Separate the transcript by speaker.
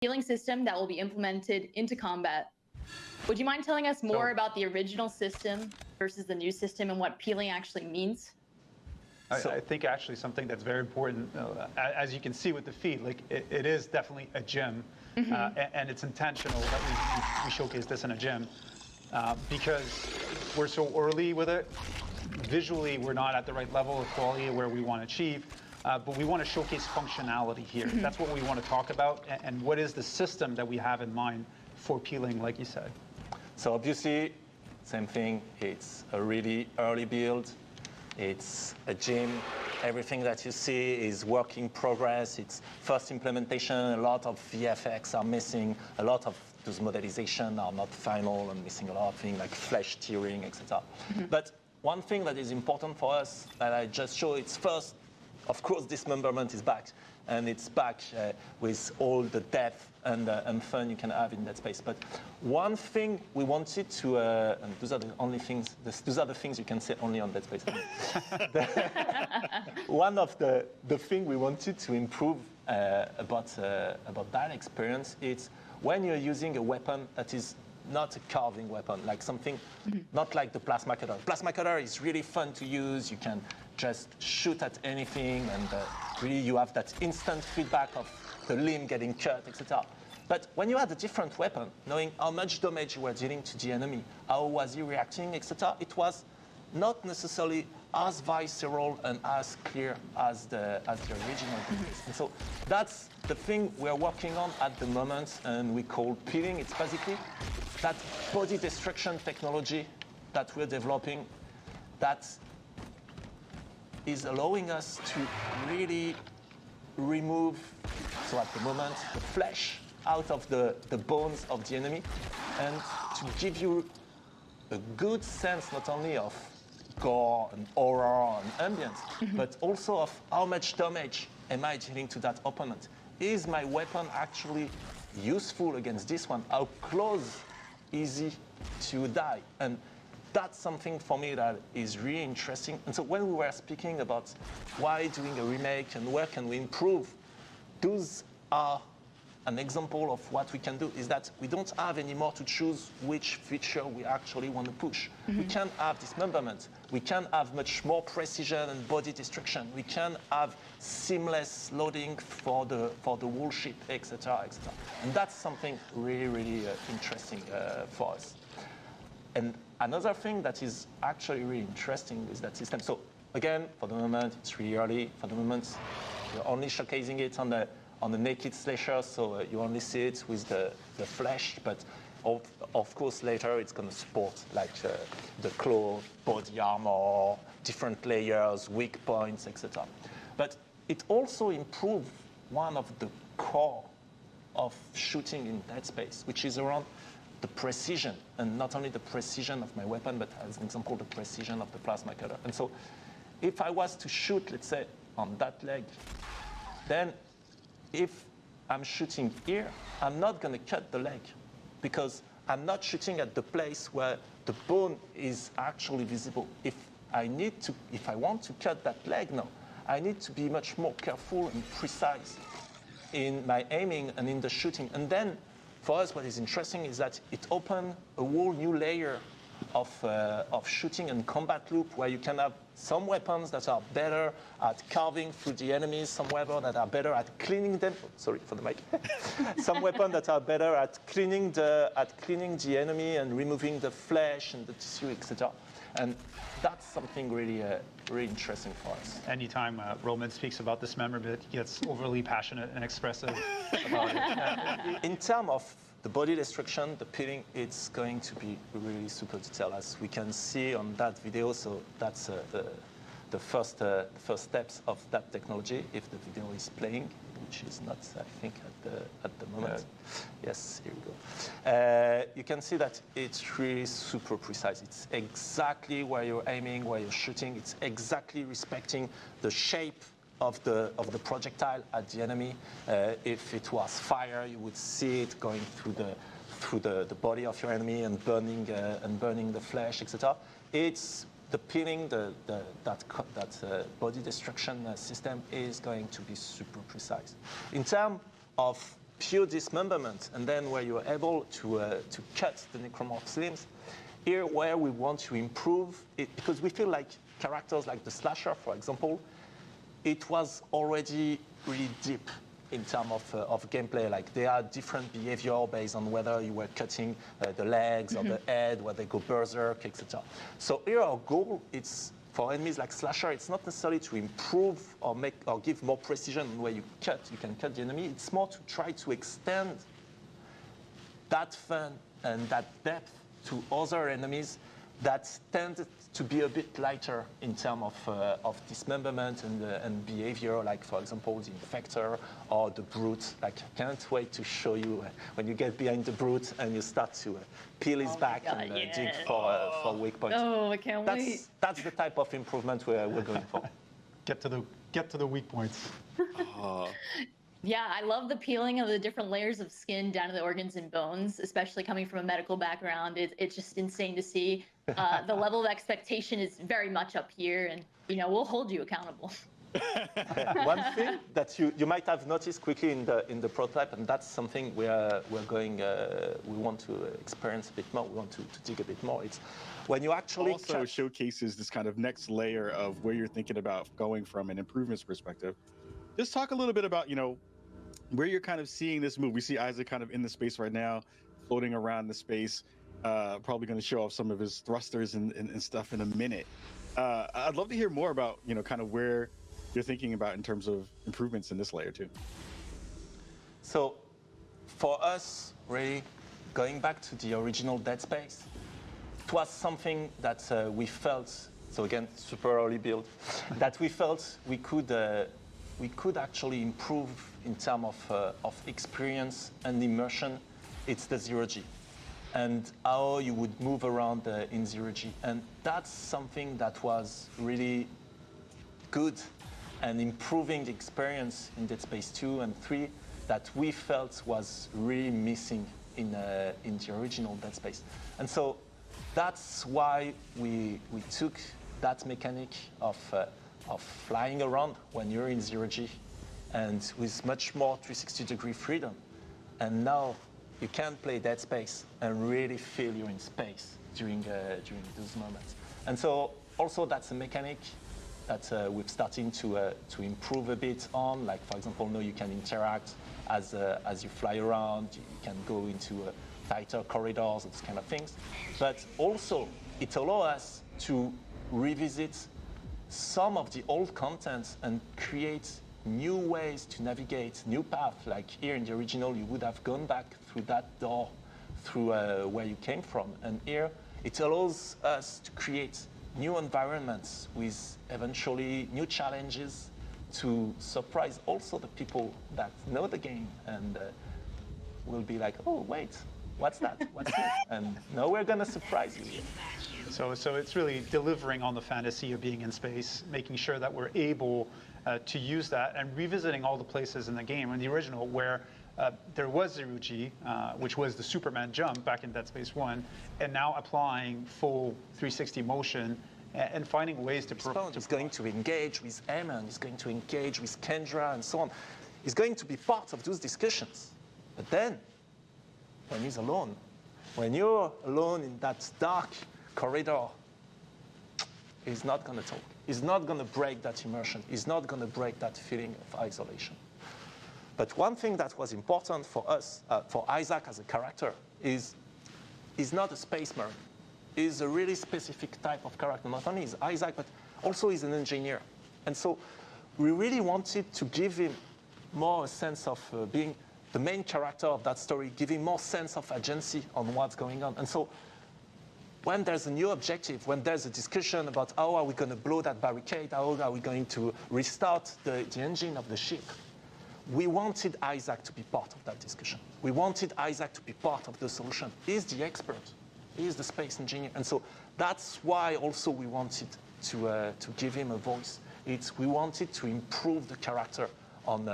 Speaker 1: healing system that will be implemented into combat. Would you mind telling us more about the original system versus the new system and what peeling actually means?
Speaker 2: I think actually something that's very important, as you can see with the feed, like it is definitely a gym, and it's intentional that we showcase this in a gym because we're so early with it. Visually, we're not at the right level of quality where we want to achieve, but we want to showcase functionality here. That's what we want to talk about, and what is the system that we have in mind for peeling, like you said.
Speaker 3: So obviously, same thing, it's a really early build. It's a gym. Everything that you see is work in progress. It's first implementation. A lot of VFX are missing. A lot of those modelizations are not final and missing a lot of things like flesh tearing, etc. But one thing that is important for us that I just showed, it's first, of course, dismemberment is back. And it's back with all the depth and fun you can have in that space. But one thing we wanted to, and those are the only things, those are the things you can say only on Dead Space. One of the things we wanted to improve about that experience is when you're using a weapon that is not a carving weapon, like something, not like the plasma cutter. Plasma cutter is really fun to use. You can just shoot at anything, and really you have that instant feedback of the limb getting cut, etc. But when you had a different weapon, knowing how much damage you were dealing to the enemy, how was he reacting, etc., it was not necessarily as visceral and as clear as the original device. And so that's the thing we're working on at the moment, and we call peeling. It's basically that body destruction technology that we're developing that is allowing us to really remove, so at the moment, the flesh out of the bones of the enemy, and to give you a good sense not only of gore and horror and ambience, but also of how much damage am I dealing to that opponent. Is my weapon actually useful against this one? How close is he to die? And that's something for me that is really interesting. And so when we were speaking about why doing a remake and where can we improve, those are an example of what we can do, is that we don't have anymore to choose which feature we actually want to push. We can have dismemberment. We can have much more precision and body destruction. We can have seamless loading for the whole ship, etc., etc. And that's something really, really interesting for us. And another thing that is actually really interesting is that system. So again, for the moment, it's really early. For the moment, we're only showcasing it on the naked slasher, so you only see it with the flesh, but of course later it's going to support like the claw, body armor, different layers, weak points, etc. But it also improves one of the core of shooting in Dead Space, which is around the precision, and not only the precision of my weapon, but as an example, the precision of the plasma cutter. And so if I was to shoot, let's say, on that leg, then if I'm shooting here, I'm not going to cut the leg because I'm not shooting at the place where the bone is actually visible. If I want to cut that leg now, I need to be much more careful and precise in my aiming and in the shooting. And then for us, what is interesting is that it opens a whole new layer of shooting and combat loop where you can have some weapons that are better at carving through the enemies, some weapons that are better at cleaning them. Sorry for the mic. Some weapons that are better at cleaning the enemy and removing the flesh and the tissue, etc. And that's something really, really interesting for us.
Speaker 2: Anytime Roman speaks about dismemberment, he gets overly passionate and expressive about it.
Speaker 3: In terms of the body destruction, the peeling, it's going to be really super detailed, as we can see on that video. So that's the first steps of that technology, if the video is playing, which is not, I think, at the moment. Yes, here we go. You can see that it's really super precise. It's exactly where you're aiming, where you're shooting. It's exactly respecting the shape of the projectile at the enemy. If it was fire, you would see it going through the body of your enemy and burning the flesh, etc. It's the peeling, that body destruction system is going to be super precise. In terms of pure dismemberment, and then where you're able to cut the Necromorph's limbs. Here, where we want to improve it, because we feel like characters like the slasher, for example, it was already really deep in terms of gameplay. Like there are different behavior based on whether you were cutting the legs or the head, where they go berserk, etc. So here our goal, it's for enemies like slasher, it's not necessarily to improve or give more precision where you can cut the enemy. It's more to try to extend that fun and that depth to other enemies that tend to be a bit lighter in terms of dismemberment and behavior, like for example the Infector or the Brute. Like I can't wait to show you when you get behind the Brute and you start to peel his back and dig for weak points.
Speaker 1: Oh, I can't wait.
Speaker 3: That's the type of improvement we're going for.
Speaker 2: Get to the weak points.
Speaker 1: Yeah, I love the peeling of the different layers of skin down to the organs and bones, especially coming from a medical background. It's just insane to see. The level of expectation is very much up here, and we'll hold you accountable.
Speaker 3: One thing that you might have noticed quickly in the prototype, and that's something we want to experience a bit more. We want to dig a bit more. It's when you actually
Speaker 4: also showcases this kind of next layer of where you're thinking about going from an improvements perspective. Just talk a little bit about where you're kind of seeing this move. We see Isaac kind of in the space right now, floating around the space, probably going to show off some of his thrusters and stuff in a minute. I'd love to hear more about, kind of where you're thinking about in terms of improvements in this layer too.
Speaker 3: So for us, really, going back to the original Dead Space, it was something that we felt, so again, super early build, that we felt we could actually improve in terms of experience and immersion. It's the zero-G and how you would move around in zero-G. And that's something that was really good and improving the experience in Dead Space 2 and 3 that we felt was really missing in the original Dead Space. And so that's why we took that mechanic of flying around when you're in zero-G and with much more 360-degree freedom. And now you can play Dead Space and really feel you're in space during those moments. And so also that's a mechanic that we're starting to improve a bit on. Like for example, now you can interact as you fly around. You can go into tighter corridors, those kind of things. But also it allows us to revisit some of the old content and create new ways to navigate, new paths. Like here in the original, you would have gone back through that door, through where you came from. And here, it allows us to create new environments with eventually new challenges to surprise also the people that know the game and will be like, oh, wait, what's that? What's that? And now we're going to surprise you.
Speaker 2: So it's really delivering on the fantasy of being in space, making sure that we're able to use that and revisiting all the places in the game. In the original, where there was zero-G, which was the Superman jump back in Dead Space 1, and now applying full 360 motion and finding ways to...
Speaker 3: He's going to engage with Eamon, he's going to engage with Kendra and so on. He's going to be part of those discussions. But then, when he's alone, when you're alone in that dark corridor, he's not going to talk. He's not going to break that immersion. He's not going to break that feeling of isolation. But one thing that was important for us, for Isaac as a character, is he's not a space marine. He's a really specific type of character. Not only is Isaac, but also he's an engineer. And so we really wanted to give him more a sense of being the main character of that story, give him more sense of agency on what's going on. And so when there's a new objective, when there's a discussion about how are we going to blow that barricade, how are we going to restart the engine of the ship, we wanted Isaac to be part of that discussion. We wanted Isaac to be part of the solution. He's the expert. He's the space engineer. And so that's why also we wanted to give him a voice. We wanted to improve the character on